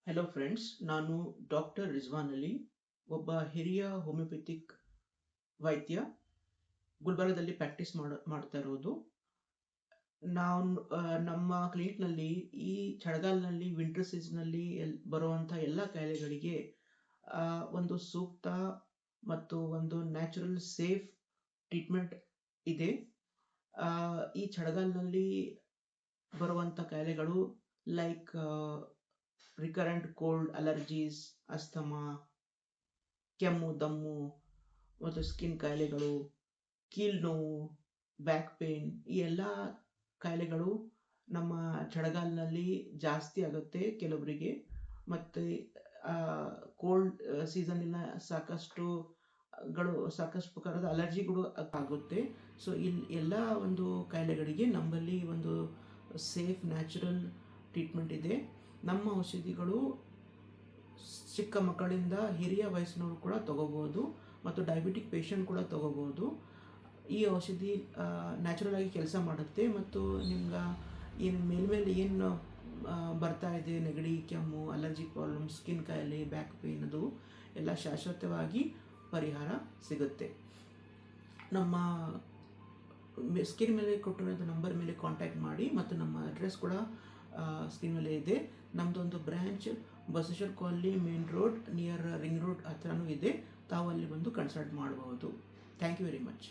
Hello friends, ನಾನು doctor Rizwan Ali, ಒಬ್ಬ ಹಿರಿಯ ಹೋಮಿಯೋಪೆಥಿಕ್ ವೈದ್ಯ. ಗುಲ್ಬರ್ಗದಲ್ಲಿ ಪ್ರಾಕ್ಟೀಸ್ ಮಾಡ್ತಾ ಇರೋದು. ನಾವು ನಮ್ಮ ಕ್ಲಿನಿಕ್ನಲ್ಲಿ ಈ ಚಳಿಗಾಲದಲ್ಲಿ ವಿಂಟರ್ ಸೀಸನ್ನಲ್ಲಿ ಬರುವಂಥ ಎಲ್ಲ ಕಾಯಿಲೆಗಳಿಗೆ ಒಂದು ಸೂಕ್ತ ಮತ್ತು ಒಂದು ನ್ಯಾಚುರಲ್ ಸೇಫ್ ಟ್ರೀಟ್ಮೆಂಟ್ ಇದೆ. ಈ ಚಳಿಗಾಲದಲ್ಲಿ ಬರುವಂಥ ಕಾಯಿಲೆಗಳು like recurrent cold, allergies, asthma, ಕೆಮ್ಮು, ದಮ್ಮು ಮತ್ತು ಸ್ಕಿನ್ ಕಾಯಿಲೆಗಳು, ಕೀಲು ನೋವು, ಬ್ಯಾಕ್ ಪೇನ್, ಈ ಎಲ್ಲ ಕಾಯಿಲೆಗಳು ನಮ್ಮ ಚಳಿಗಾಲದಲ್ಲಿ ಜಾಸ್ತಿ ಆಗುತ್ತೆ ಕೆಲವರಿಗೆ. ಮತ್ತು ಕೋಲ್ಡ್ ಸೀಸನ್ನಿನ ಸಾಕಷ್ಟು ಪ್ರಕಾರದ ಅಲರ್ಜಿಗಳು ಆಗುತ್ತೆ. ಸೊ ಎಲ್ಲ ಒಂದು ಕಾಯಿಲೆಗಳಿಗೆ ನಮ್ಮಲ್ಲಿ ಒಂದು ಸೇಫ್ ನ್ಯಾಚುರಲ್ ಟ್ರೀಟ್ಮೆಂಟ್ ಇದೆ. ನಮ್ಮ ಔಷಧಿಗಳು ಚಿಕ್ಕ ಮಕ್ಕಳಿಂದ ಹಿರಿಯ ವಯಸ್ಸಿನವರು ಕೂಡ ತಗೋಬೋದು ಮತ್ತು ಡಯಾಬಿಟಿಕ್ ಪೇಷಂಟ್ ಕೂಡ ತಗೋಬೋದು. ಈ ಔಷಧಿ ನ್ಯಾಚುರಲ್ ಆಗಿ ಕೆಲಸ ಮಾಡುತ್ತೆ ಮತ್ತು ನಿಮ್ಗೆ ಏನು ಮೇಲ್ಮೇಲೆ ಏನು ಬರ್ತಾ ಇದೆ, ನೆಗಡಿ, ಕೆಮ್ಮು, ಅಲರ್ಜಿ ಪ್ರಾಬ್ಲಮ್, ಸ್ಕಿನ್ ಕಾಯಿಲೆ, ಬ್ಯಾಕ್ ಪೇನ್, ಅದು ಎಲ್ಲ ಶಾಶ್ವತವಾಗಿ ಪರಿಹಾರ ಸಿಗುತ್ತೆ. ನಮ್ಮ ಸ್ಕ್ರೀನ್ ಮೇಲೆ ಕೊಟ್ಟಿರೋಂಥ ನಂಬರ್ ಮೇಲೆ ಕಾಂಟ್ಯಾಕ್ಟ್ ಮಾಡಿ ಮತ್ತು ನಮ್ಮ ಅಡ್ರೆಸ್ ಕೂಡ ಸ್ಕ್ರೀನ್ ಮೇಲೆ ಇದೆ. ನಮ್ಮದೊಂದು branch Basaveshwara colony, main road, near ring road ಹತ್ರನೂ ಇದೆ. ತಾವು ಅಲ್ಲಿ ಬಂದು ಕನ್ಸಲ್ಟ್ ಮಾಡಬಹುದು. Thank you very much.